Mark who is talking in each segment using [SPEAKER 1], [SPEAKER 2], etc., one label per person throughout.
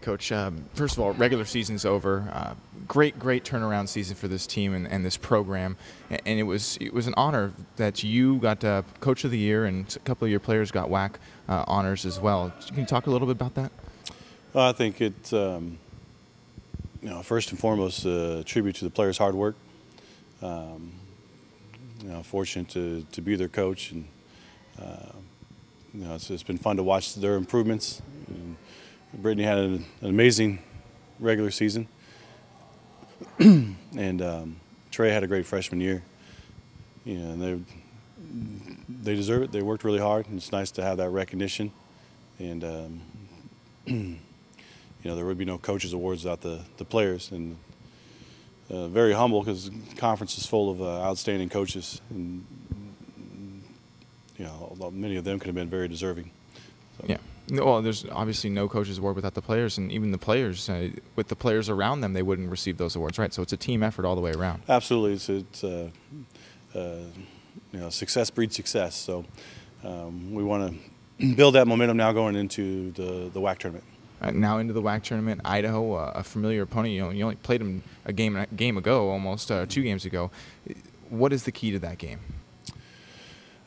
[SPEAKER 1] Coach. First of all, regular season's over. Great turnaround season for this team and this program, and it was an honor that you got Coach of the Year, and a couple of your players got WAC honors as well. Can you talk a little bit about that?
[SPEAKER 2] Well, I think it's first and foremost a tribute to the players' hard work. Fortunate to be their coach, and it's been fun to watch their improvements. And Brittany had an amazing regular season, and Trey had a great freshman year. And they deserve it. They worked really hard, and it's nice to have that recognition. And there would be no coaches awards without the players, and very humble because the conference is full of outstanding coaches, and many of them could have been very deserving. So.
[SPEAKER 1] Yeah. Well, there's obviously no coaches award without the players, and even the players, with the players around them, they wouldn't receive those awards, right? So it's a team effort all the way around.
[SPEAKER 2] Absolutely, success breeds success. So we want to build that momentum now going into the WAC tournament.
[SPEAKER 1] Now into the WAC tournament, Idaho, a familiar opponent. You only played them a game ago, almost 2 games ago. What is the key to that game?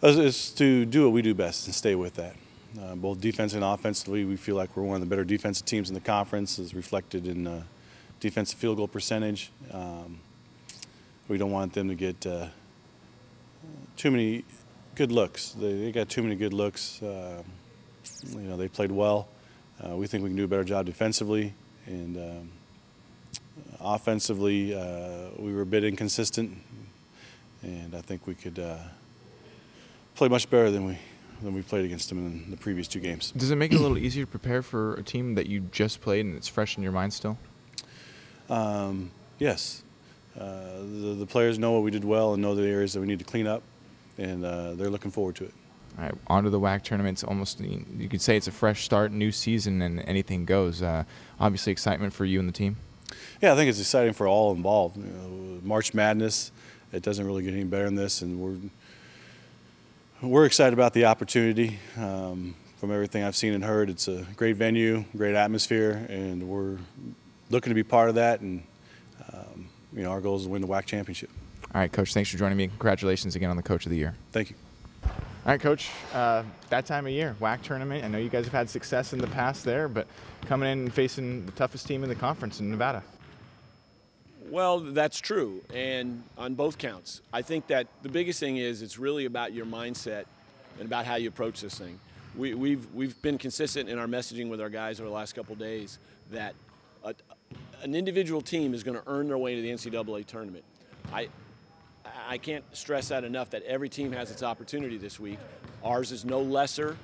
[SPEAKER 2] It's to do what we do best and stay with that. Both defensively and offensively, we feel like we're one of the better defensive teams in the conference, as reflected in defensive field goal percentage. We don't want them to get too many good looks. They got too many good looks. They played well. We think we can do a better job defensively, and offensively we were a bit inconsistent, and I think we could play much better than we played against them in the previous 2 games.
[SPEAKER 1] Does it make it a little easier to prepare for a team that you just played and it's fresh in your mind still?
[SPEAKER 2] Yes. The players know what we did well and know the areas that we need to clean up, and they're looking forward to it.
[SPEAKER 1] All right, on to the WAC tournament. It's almost, you could say it's a fresh start, new season, and anything goes. Obviously excitement for you and the team?
[SPEAKER 2] Yeah, I think it's exciting for all involved. March Madness, it doesn't really get any better than this, and we're excited about the opportunity. From everything I've seen and heard, it's a great venue, great atmosphere, and we're looking to be part of that, and our goal is to win the WAC championship.
[SPEAKER 1] All right, Coach, thanks for joining me. Congratulations again on the Coach of the Year.
[SPEAKER 2] Thank you.
[SPEAKER 1] All right, Coach, that time of year, WAC tournament. I know you guys have had success in the past there, but coming in and facing the toughest team in the conference in Nevada.
[SPEAKER 3] Well, that's true, and on both counts. I think that the biggest thing is it's really about your mindset and about how you approach this thing. We've been consistent in our messaging with our guys over the last couple of days that an individual team is going to earn their way to the NCAA tournament. I can't stress that enough, that every team has its opportunity this week. Ours is no lesser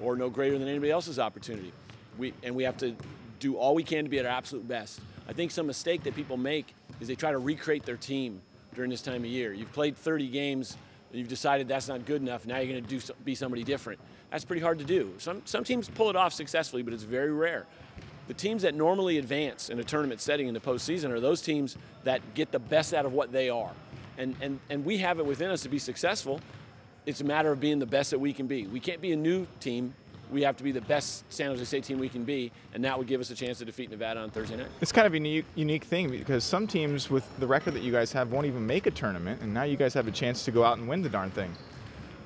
[SPEAKER 3] or no greater than anybody else's opportunity. We have to do all we can to be at our absolute best. I think some mistake that people make is they try to recreate their team during this time of year. You've played 30 games, and you've decided that's not good enough, now you're going to be somebody different. That's pretty hard to do. Some teams pull it off successfully, but it's very rare. The teams that normally advance in a tournament setting in the postseason are those teams that get the best out of what they are. And we have it within us to be successful. It's a matter of being the best that we can be. We can't be a new team. We have to be the best San Jose State team we can be, and that would give us a chance to defeat Nevada on Thursday night.
[SPEAKER 1] It's kind of a unique thing, because some teams with the record that you guys have won't even make a tournament, and now you guys have a chance to go out and win the darn thing.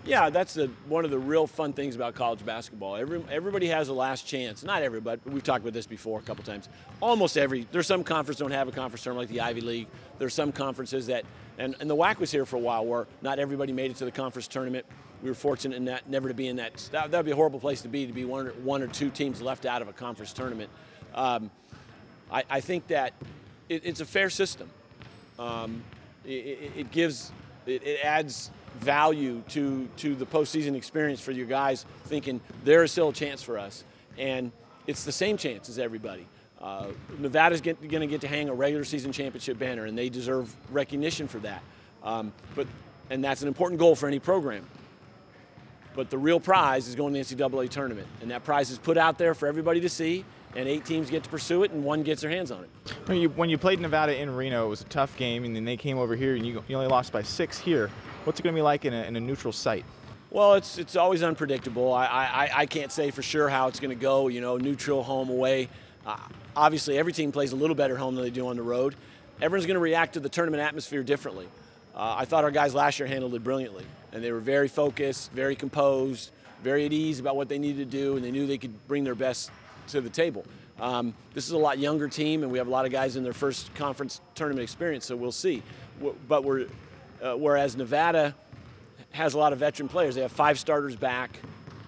[SPEAKER 3] Yeah, that's one of the real fun things about college basketball. Everybody has a last chance. Not everybody, but we've talked about this before a couple times. There's some conferences don't have a conference tournament like the Ivy League. There's some conferences that, and the WAC was here for a while where not everybody made it to the conference tournament. We were fortunate in that, never to be in that. That would be a horrible place to be one or 2 teams left out of a conference tournament. I think that it's a fair system. It adds value to the postseason experience for your guys, thinking there is still a chance for us, and it's the same chance as everybody. Nevada's going to get to hang a regular season championship banner, and they deserve recognition for that. And that's an important goal for any program. But the real prize is going to the NCAA tournament, and that prize is put out there for everybody to see, and 8 teams get to pursue it, and 1 gets their hands on it.
[SPEAKER 1] When you played Nevada in Reno, it was a tough game, and then they came over here, and you only lost by 6 here. What's it going to be like in a neutral site?
[SPEAKER 3] Well, it's always unpredictable. I can't say for sure how it's going to go, neutral, home, away. Obviously, every team plays a little better home than they do on the road. Everyone's going to react to the tournament atmosphere differently. I thought our guys last year handled it brilliantly, and they were very focused, very composed, very at ease about what they needed to do, and they knew they could bring their best to the table. This is a lot younger team, and we have a lot of guys in their first conference tournament experience, so we'll see. But whereas Nevada has a lot of veteran players, they have 5 starters back,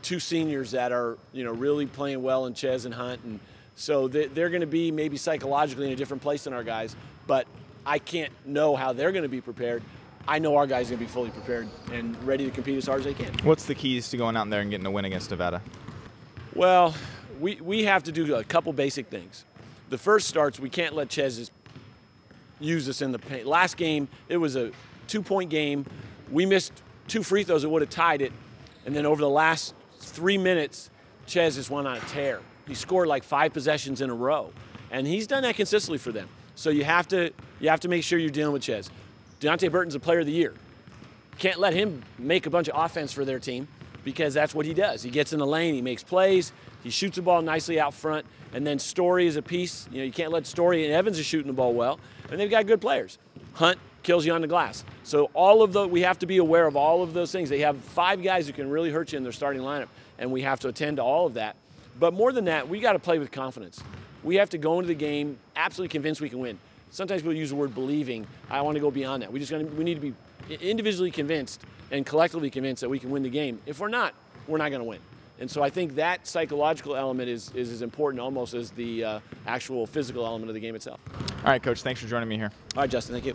[SPEAKER 3] 2 seniors that are really playing well in Ches and Hunt, and so they're going to be maybe psychologically in a different place than our guys. But I can't know how they're going to be prepared. I know our guys are going to be fully prepared and ready to compete as hard as they can.
[SPEAKER 1] What's the keys to going out there and getting a win against Nevada?
[SPEAKER 3] Well, we have to do a couple basic things. The first starts, we can't let Ches use us in the paint. Last game, it was a 2-point game. We missed 2 free throws that would have tied it. And then over the last 3 minutes, Ches just went on a tear. He scored like 5 possessions in a row. And he's done that consistently for them. So you have to make sure you're dealing with Ches. Deontay Burton's a player of the year. Can't let him make a bunch of offense for their team because that's what he does. He gets in the lane, he makes plays, he shoots the ball nicely out front, and then Story is a piece. You can't let Story, and Evans is shooting the ball well, and they've got good players. Hunt kills you on the glass. So we have to be aware of all of those things. They have 5 guys who can really hurt you in their starting lineup, and we have to attend to all of that. But more than that, we got to play with confidence. We have to go into the game absolutely convinced we can win. Sometimes people use the word believing. I want to go beyond that. We need to be individually convinced and collectively convinced that we can win the game. If we're not going to win. And so I think that psychological element is as important almost as the actual physical element of the game itself.
[SPEAKER 1] All right, Coach, thanks for joining me here.
[SPEAKER 3] All right, Justin, thank you.